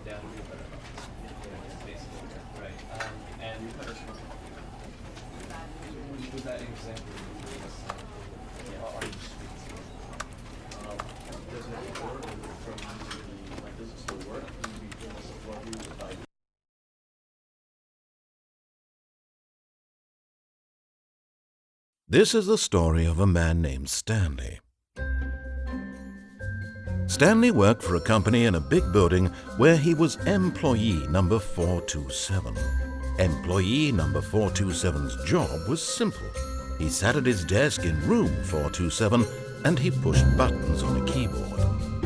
down to your better box. Basically, right. And with that example you gave us, are you speaking? Does it work from the, like, does it still work? Can you give us a flow with ideas? This is the story of a man named Stanley. Stanley worked for a company in a big building where he was employee number 427. Employee number 427's job was simple. He sat at his desk in room 427 and he pushed buttons on a keyboard.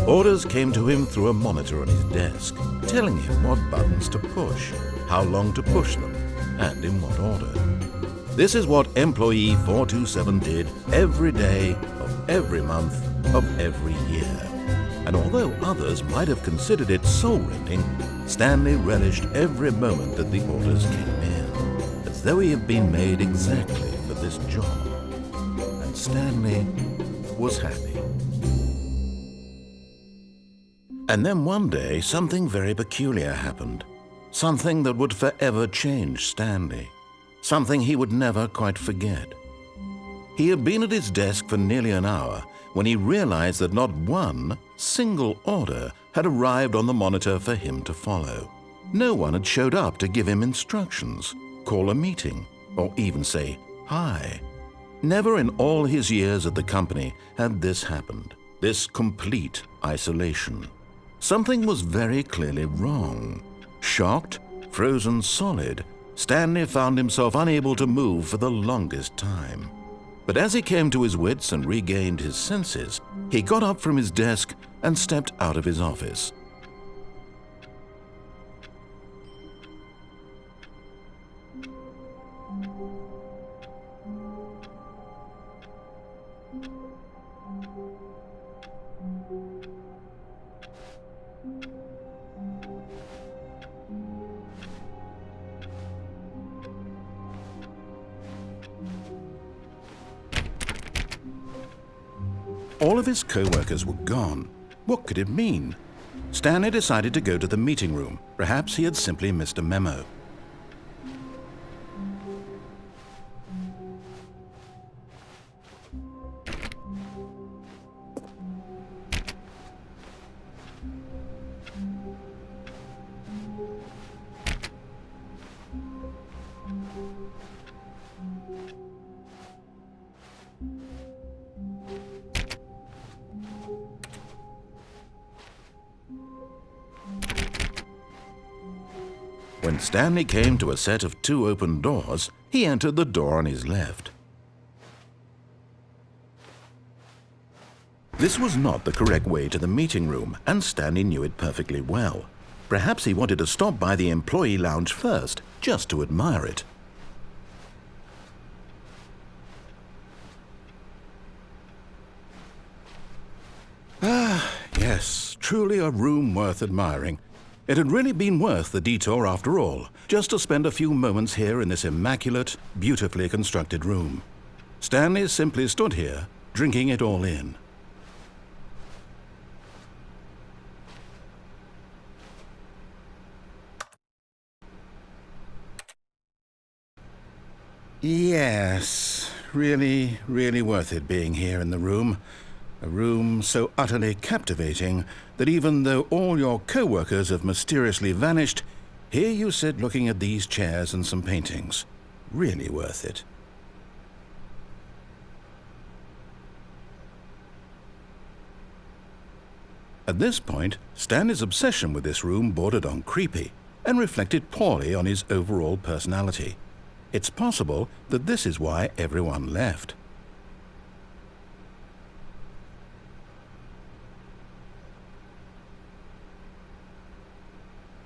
Orders came to him through a monitor on his desk, telling him what buttons to push, how long to push them, and in what order. This is what employee 427 did every day of every month of every year. And although others might have considered it soul-rending, Stanley relished every moment that the orders came in, as though he had been made exactly for this job. And Stanley was happy. And then one day, something very peculiar happened. Something that would forever change Stanley. Something he would never quite forget. He had been at his desk for nearly an hour when he realized that not one single order had arrived on the monitor for him to follow. No one had showed up to give him instructions, call a meeting, or even say hi. Never in all his years at the company had this happened, this complete isolation. Something was very clearly wrong. Shocked, frozen solid, Stanley found himself unable to move for the longest time. But as he came to his wits and regained his senses, he got up from his desk and stepped out of his office. All of his co-workers were gone. What could it mean? Stanley decided to go to the meeting room. Perhaps he had simply missed a memo. When Stanley came to a set of 2 open doors, he entered the door on his left. This was not the correct way to the meeting room, and Stanley knew it perfectly well. Perhaps he wanted to stop by the employee lounge first, just to admire it. Ah, yes, truly a room worth admiring. It had really been worth the detour after all, just to spend a few moments here in this immaculate, beautifully constructed room. Stanley simply stood here, drinking it all in. Yes, really, really worth it being here in the room. A room so utterly captivating that even though all your co-workers have mysteriously vanished, here you sit looking at these chairs and some paintings. Really worth it. At this point, Stanley's obsession with this room bordered on creepy and reflected poorly on his overall personality. It's possible that this is why everyone left.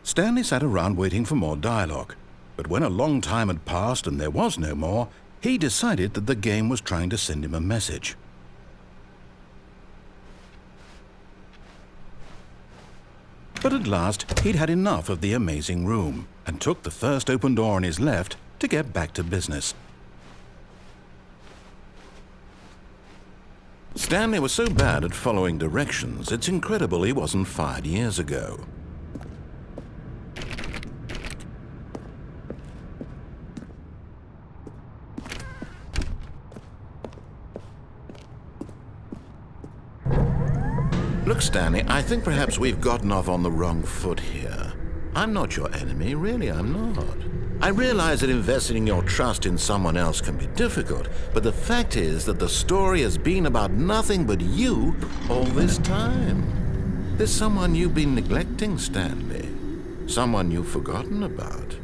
Stanley sat around waiting for more dialogue, but when a long time had passed and there was no more, he decided that the game was trying to send him a message. But at last, he'd had enough of the amazing room and took the first open door on his left to get back to business. Stanley was so bad at following directions, it's incredible he wasn't fired years ago. Look, Stanley, I think perhaps we've gotten off on the wrong foot here. I'm not your enemy, really, I'm not. I realize that investing your trust in someone else can be difficult, but the fact is that the story has been about nothing but you all this time. There's someone you've been neglecting, Stanley. Someone you've forgotten about.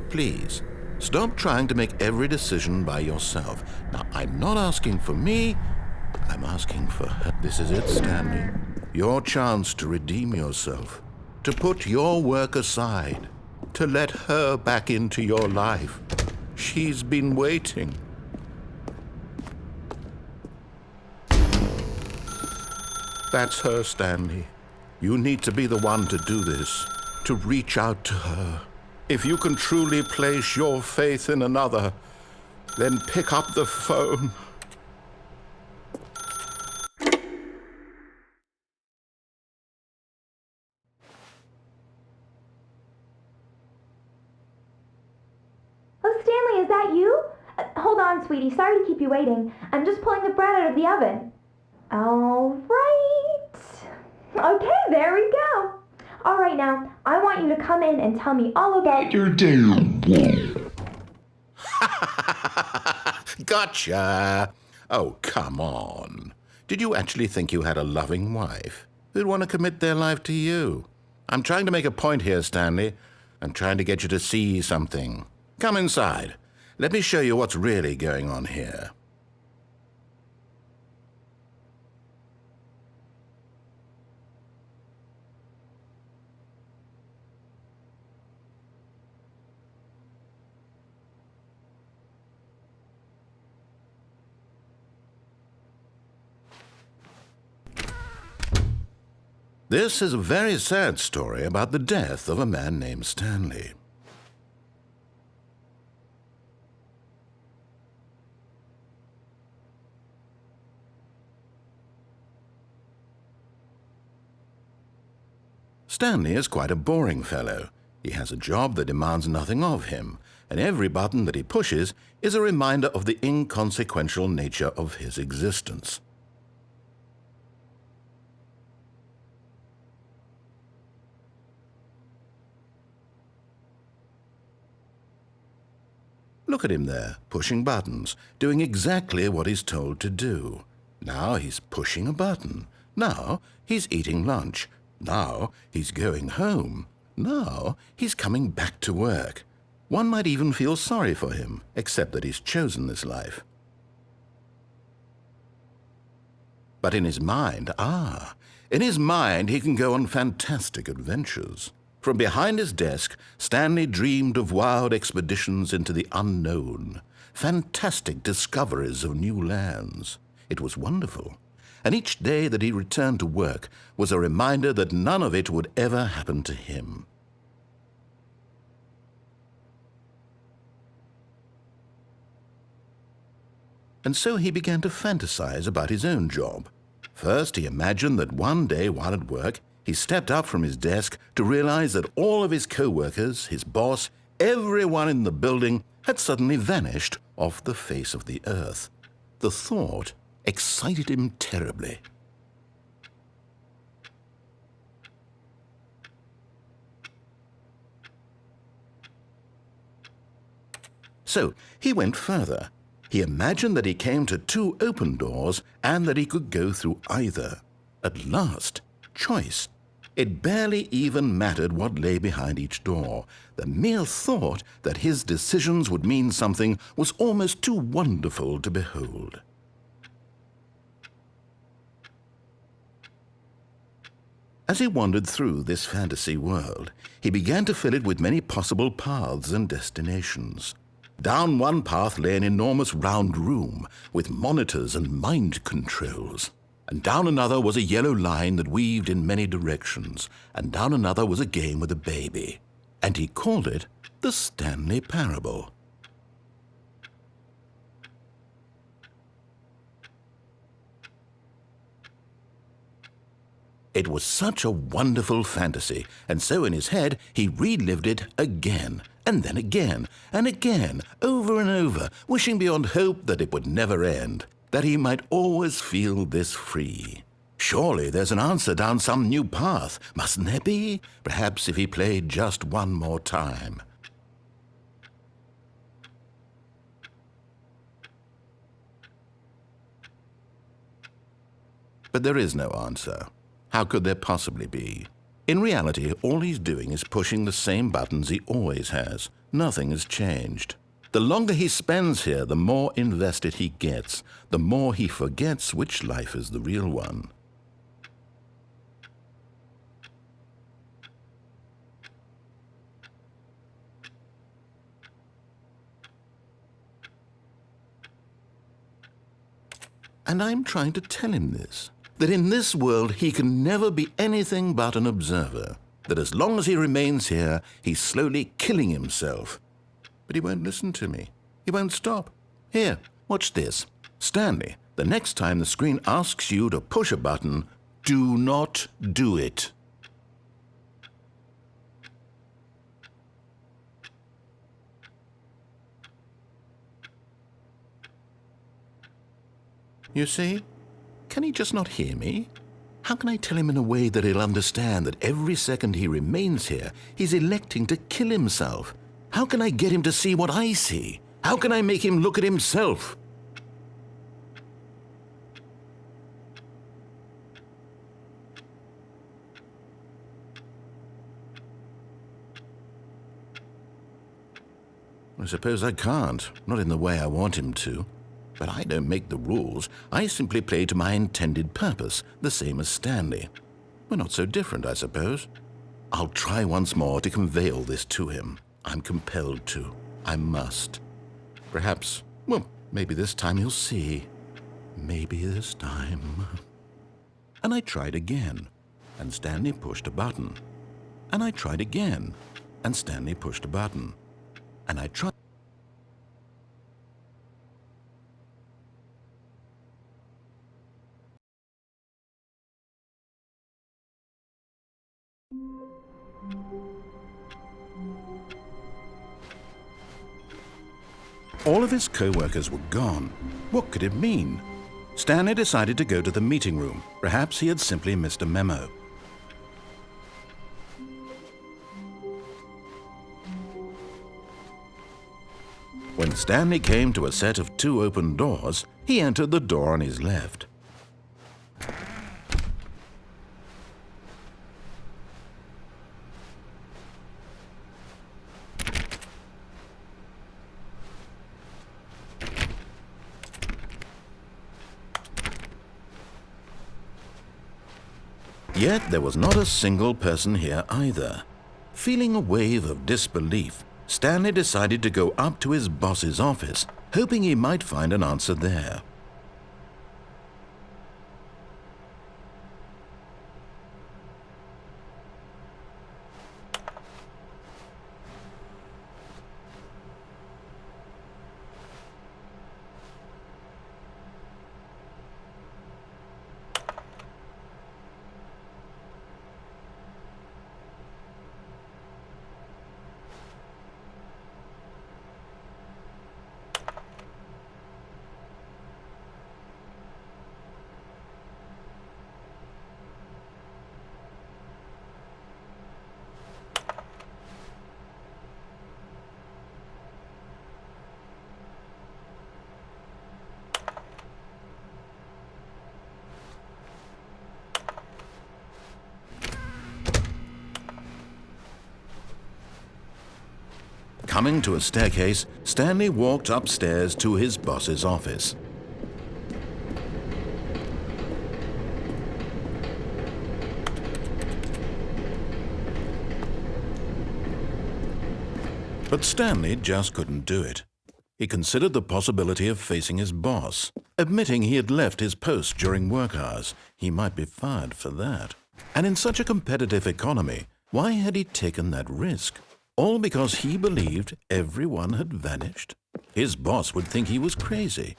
Please, stop trying to make every decision by yourself. Now, I'm not asking for me, I'm asking for her. This is it, Stanley. Your chance to redeem yourself, to put your work aside, to let her back into your life. She's been waiting. That's her, Stanley. You need to be the one to do this, to reach out to her. If you can truly place your faith in another, then pick up the phone. Oh, Stanley, is that you? Hold on, sweetie. Sorry to keep you waiting. I'm just pulling the bread out of the oven. All right. Okay, there we go. All right, now, I want you to come in and tell me all about your day. Gotcha. Oh, come on. Did you actually think you had a loving wife who'd want to commit their life to you? I'm trying to make a point here, Stanley. I'm trying to get you to see something. Come inside. Let me show you what's really going on here. This is a very sad story about the death of a man named Stanley. Stanley is quite a boring fellow. He has a job that demands nothing of him, and every button that he pushes is a reminder of the inconsequential nature of his existence. Look at him there, pushing buttons, doing exactly what he's told to do. Now he's pushing a button. Now he's eating lunch. Now he's going home. Now he's coming back to work. One might even feel sorry for him, except that he's chosen this life. But in his mind, he can go on fantastic adventures. From behind his desk, Stanley dreamed of wild expeditions into the unknown, fantastic discoveries of new lands. It was wonderful, and each day that he returned to work was a reminder that none of it would ever happen to him. And so he began to fantasize about his own job. First, he imagined that one day while at work, he stepped up from his desk to realize that all of his co-workers, his boss, everyone in the building had suddenly vanished off the face of the earth. The thought excited him terribly. So he went further. He imagined that he came to 2 open doors and that he could go through either. At last, choice. It barely even mattered what lay behind each door. The mere thought that his decisions would mean something was almost too wonderful to behold. As he wandered through this fantasy world, he began to fill it with many possible paths and destinations. Down one path lay an enormous round room with monitors and mind controls. And down another was a yellow line that weaved in many directions, and down another was a game with a baby. And he called it the Stanley Parable. It was such a wonderful fantasy, and so in his head he relived it again, and then again, and again, over and over, wishing beyond hope that it would never end, that he might always feel this free. Surely there's an answer down some new path, mustn't there be? Perhaps if he played just one more time. But there is no answer. How could there possibly be? In reality, all he's doing is pushing the same buttons he always has. Nothing has changed. The longer he spends here, the more invested he gets, the more he forgets which life is the real one. And I'm trying to tell him this, that in this world he can never be anything but an observer, that as long as he remains here, he's slowly killing himself. But he won't listen to me. He won't stop. Here, watch this. Stanley, the next time the screen asks you to push a button, do not do it. You see? Can he just not hear me? How can I tell him in a way that he'll understand that every second he remains here, he's electing to kill himself? How can I get him to see what I see? How can I make him look at himself? I suppose I can't, not in the way I want him to. But I don't make the rules. I simply play to my intended purpose, the same as Stanley. We're not so different, I suppose. I'll try once more to convey all this to him. I'm compelled to. I must. Perhaps, well, maybe this time he'll see. Maybe this time. And I tried again, and Stanley pushed a button. And I tried again, and Stanley pushed a button. And I tried. All of his co-workers were gone. What could it mean? Stanley decided to go to the meeting room. Perhaps he had simply missed a memo. When Stanley came to a set of 2 open doors, he entered the door on his left. Yet there was not a single person here either. Feeling a wave of disbelief, Stanley decided to go up to his boss's office, hoping he might find an answer there. Coming to a staircase, Stanley walked upstairs to his boss's office. But Stanley just couldn't do it. He considered the possibility of facing his boss. Admitting he had left his post during work hours, he might be fired for that. And in such a competitive economy, why had he taken that risk? All because he believed everyone had vanished? His boss would think he was crazy.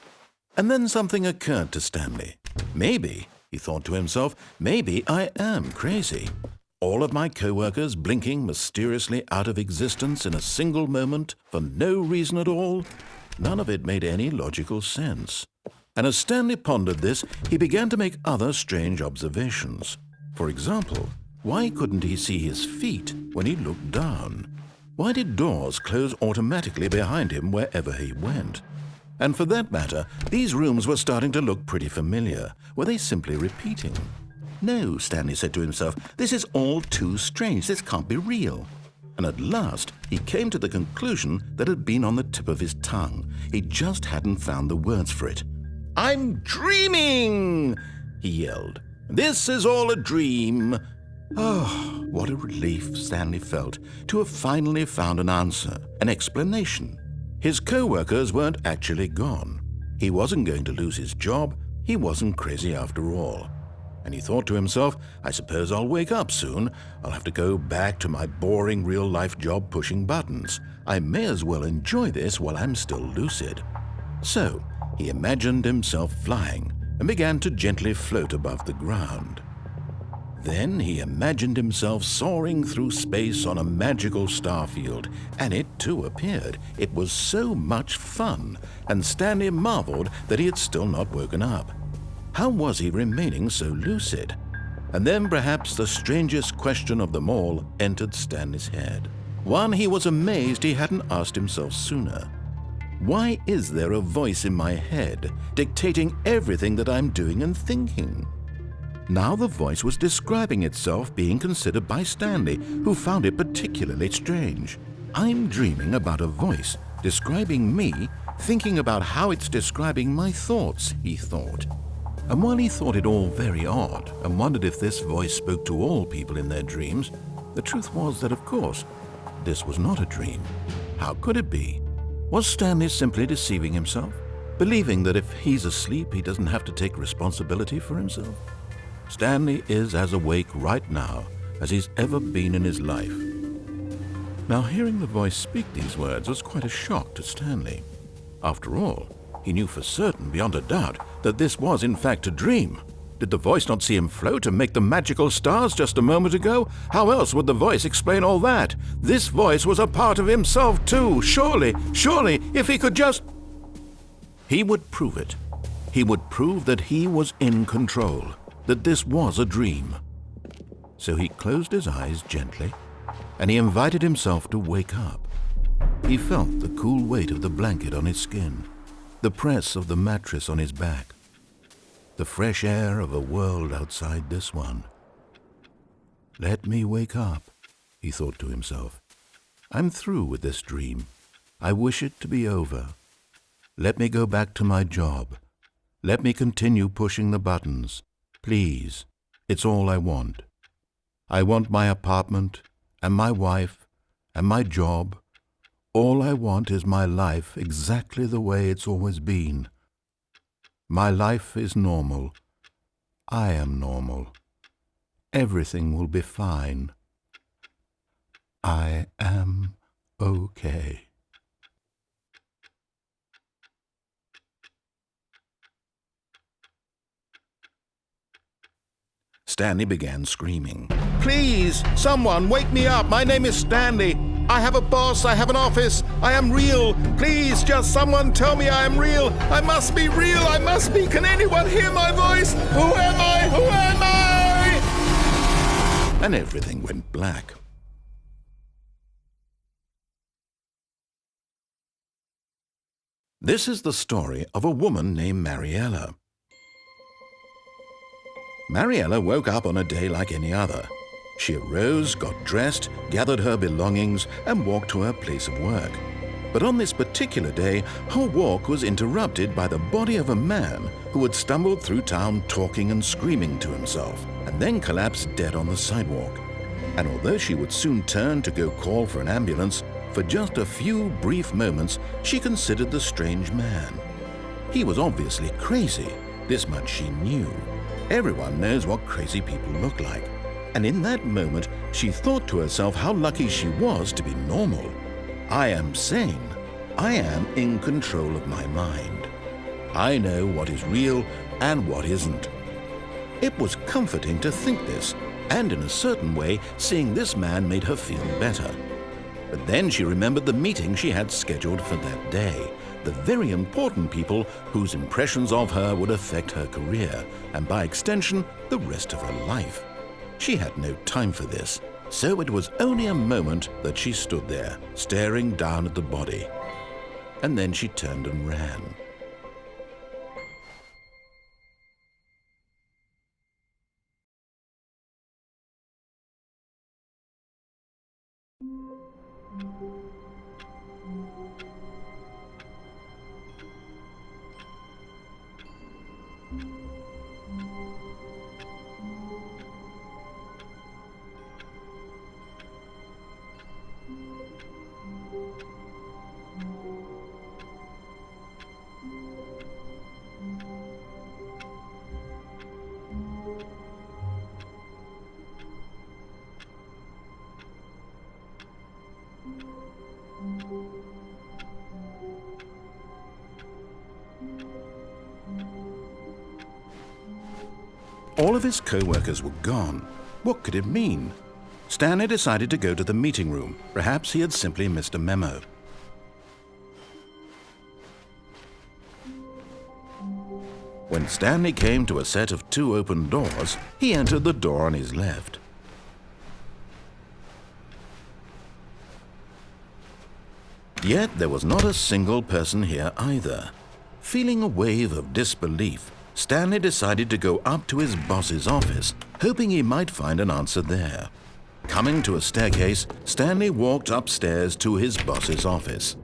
And then something occurred to Stanley. Maybe, he thought to himself, maybe I am crazy. All of my co-workers blinking mysteriously out of existence in a single moment for no reason at all? None of it made any logical sense. And as Stanley pondered this, he began to make other strange observations. For example, why couldn't he see his feet when he looked down? Why did doors close automatically behind him wherever he went? And for that matter, these rooms were starting to look pretty familiar. Were they simply repeating? No, Stanley said to himself, this is all too strange. This can't be real. And at last, he came to the conclusion that had been on the tip of his tongue. He just hadn't found the words for it. "I'm dreaming!" he yelled. "This is all a dream." Oh, what a relief Stanley felt to have finally found an answer, an explanation. His co-workers weren't actually gone. He wasn't going to lose his job. He wasn't crazy after all. And he thought to himself, I suppose I'll wake up soon. I'll have to go back to my boring real-life job pushing buttons. I may as well enjoy this while I'm still lucid. So he imagined himself flying and began to gently float above the ground. Then he imagined himself soaring through space on a magical starfield, and it too appeared. It was so much fun, and Stanley marveled that he had still not woken up. How was he remaining so lucid? And then perhaps the strangest question of them all entered Stanley's head. One he was amazed he hadn't asked himself sooner. Why is there a voice in my head dictating everything that I'm doing and thinking? Now the voice was describing itself being considered by Stanley, who found it particularly strange. I'm dreaming about a voice describing me, thinking about how it's describing my thoughts, he thought. And while he thought it all very odd and wondered if this voice spoke to all people in their dreams, the truth was that, of course, this was not a dream. How could it be? Was Stanley simply deceiving himself, believing that if he's asleep, he doesn't have to take responsibility for himself? Stanley is as awake right now as he's ever been in his life. Now, hearing the voice speak these words was quite a shock to Stanley. After all, he knew for certain, beyond a doubt, that this was in fact a dream. Did the voice not see him float and make the magical stars just a moment ago? How else would the voice explain all that? This voice was a part of himself too. Surely, if he could just... He would prove it. He would prove that he was in control, that this was a dream. So he closed his eyes gently, and he invited himself to wake up. He felt the cool weight of the blanket on his skin, the press of the mattress on his back, the fresh air of a world outside this one. Let me wake up, he thought to himself. I'm through with this dream. I wish it to be over. Let me go back to my job. Let me continue pushing the buttons. Please, it's all I want. I want my apartment and my wife and my job. All I want is my life exactly the way it's always been. My life is normal. I am normal. Everything will be fine. I am okay. Stanley began screaming. Please, someone, wake me up. My name is Stanley. I have a boss. I have an office. I am real. Please, just someone tell me I am real. I must be real. I must be. Can anyone hear my voice? Who am I? Who am I? And everything went black. This is the story of a woman named Mariella. Mariella woke up on a day like any other. She arose, got dressed, gathered her belongings, and walked to her place of work. But on this particular day, her walk was interrupted by the body of a man who had stumbled through town talking and screaming to himself, and then collapsed dead on the sidewalk. And although she would soon turn to go call for an ambulance, for just a few brief moments she considered the strange man. He was obviously crazy, this much she knew. Everyone knows what crazy people look like. And in that moment, she thought to herself how lucky she was to be normal. I am sane. I am in control of my mind. I know what is real and what isn't. It was comforting to think this, and in a certain way, seeing this man made her feel better. But then she remembered the meeting she had scheduled for that day, the very important people whose impressions of her would affect her career, and by extension, the rest of her life. She had no time for this, so it was only a moment that she stood there, staring down at the body. And then she turned and ran. All of his co-workers were gone. What could it mean? Stanley decided to go to the meeting room. Perhaps he had simply missed a memo. When Stanley came to a set of 2 open doors, he entered the door on his left. Yet there was not a single person here either. Feeling a wave of disbelief, Stanley decided to go up to his boss's office, hoping he might find an answer there. Coming to a staircase, Stanley walked upstairs to his boss's office.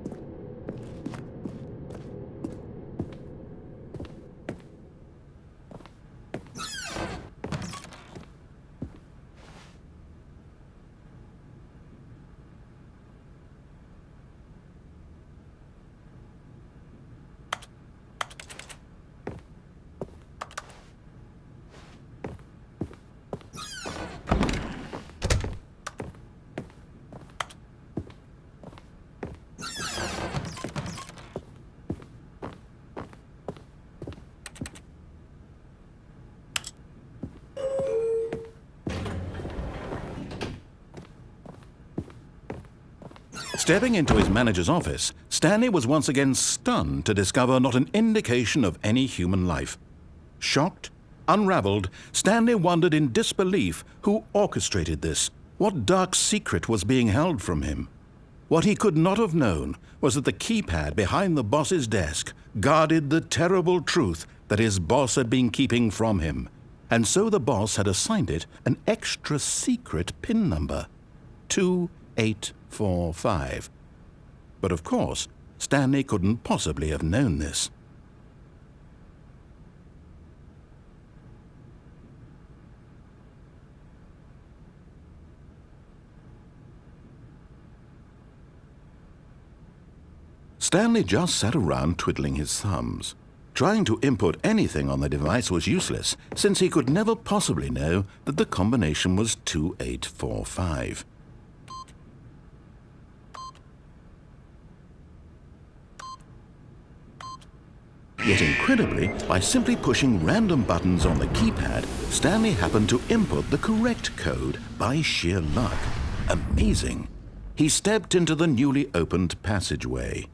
Stepping into his manager's office, Stanley was once again stunned to discover not an indication of any human life. Shocked, unraveled, Stanley wondered in disbelief who orchestrated this, what dark secret was being held from him. What he could not have known was that the keypad behind the boss's desk guarded the terrible truth that his boss had been keeping from him, and so the boss had assigned it an extra secret PIN number, 2845. But of course, Stanley couldn't possibly have known this. Stanley just sat around twiddling his thumbs. Trying to input anything on the device was useless, since he could never possibly know that the combination was 2845. Yet incredibly, by simply pushing random buttons on the keypad, Stanley happened to input the correct code by sheer luck. Amazing! He stepped into the newly opened passageway.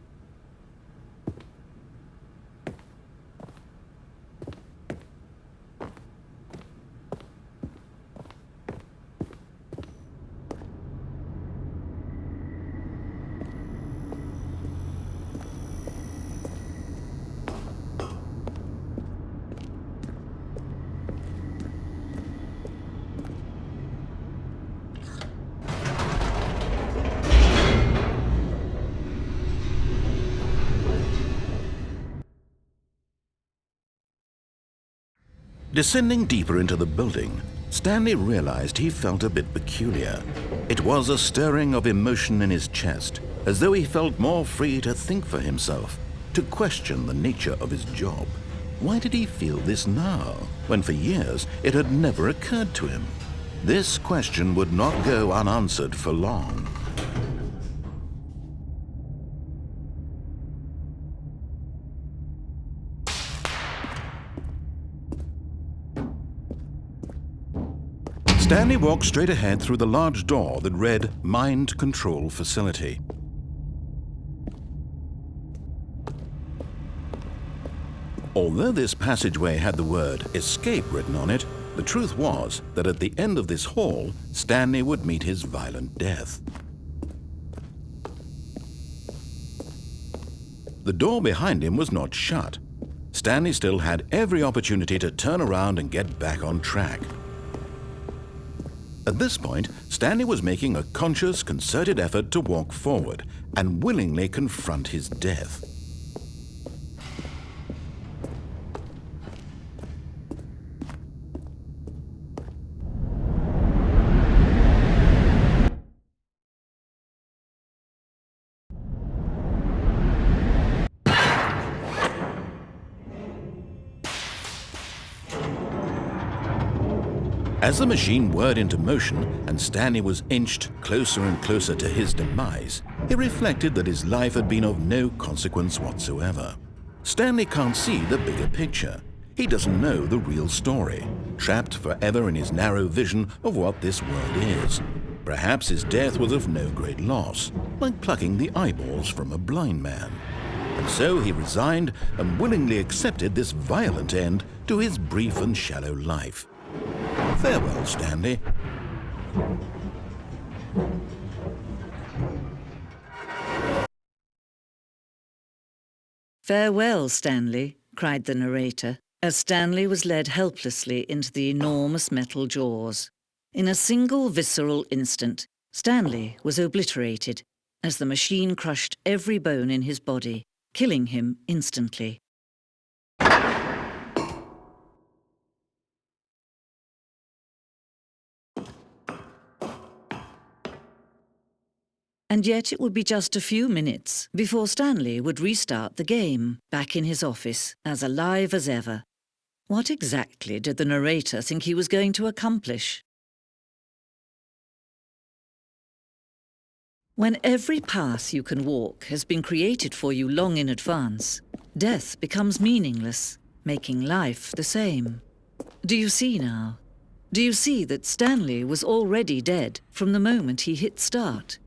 Descending deeper into the building, Stanley realized he felt a bit peculiar. It was a stirring of emotion in his chest, as though he felt more free to think for himself, to question the nature of his job. Why did he feel this now, when for years it had never occurred to him? This question would not go unanswered for long. Stanley walked straight ahead through the large door that read Mind Control Facility. Although this passageway had the word Escape written on it, the truth was that at the end of this hall, Stanley would meet his violent death. The door behind him was not shut. Stanley still had every opportunity to turn around and get back on track. At this point, Stanley was making a conscious, concerted effort to walk forward and willingly confront his death. As the machine whirred into motion and Stanley was inched closer and closer to his demise, he reflected that his life had been of no consequence whatsoever. Stanley can't see the bigger picture. He doesn't know the real story, trapped forever in his narrow vision of what this world is. Perhaps his death was of no great loss, like plucking the eyeballs from a blind man. And so he resigned and willingly accepted this violent end to his brief and shallow life. Farewell, Stanley. "Farewell, Stanley," cried the narrator, as Stanley was led helplessly into the enormous metal jaws. In a single visceral instant, Stanley was obliterated as the machine crushed every bone in his body, killing him instantly. And yet it would be just a few minutes before Stanley would restart the game, back in his office, as alive as ever. What exactly did the narrator think he was going to accomplish? When every path you can walk has been created for you long in advance, death becomes meaningless, making life the same. Do you see now? Do you see that Stanley was already dead from the moment he hit start?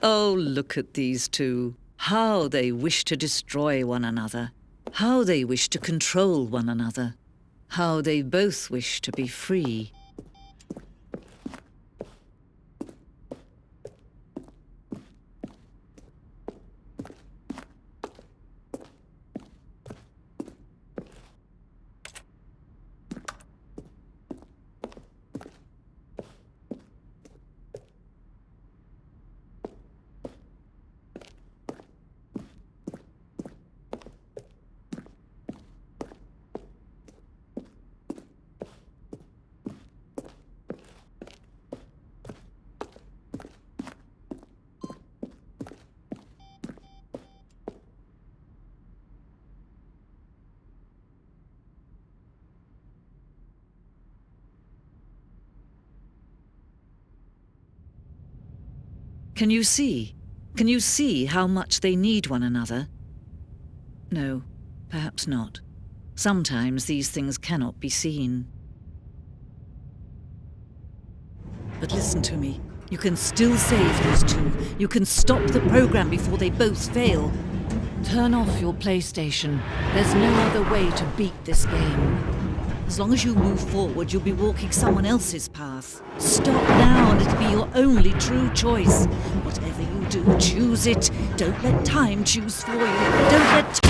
Oh, look at these two. How they wish to destroy one another. How they wish to control one another. How they both wish to be free. Can you see? Can you see how much they need one another? No, perhaps not. Sometimes these things cannot be seen. But listen to me. You can still save these two. You can stop the program before they both fail. Turn off your PlayStation. There's no other way to beat this game. As long as you move forward, you'll be walking someone else's path. Stop now and it'll be your only true choice. Whatever you do, choose it. Don't let time choose for you. Don't let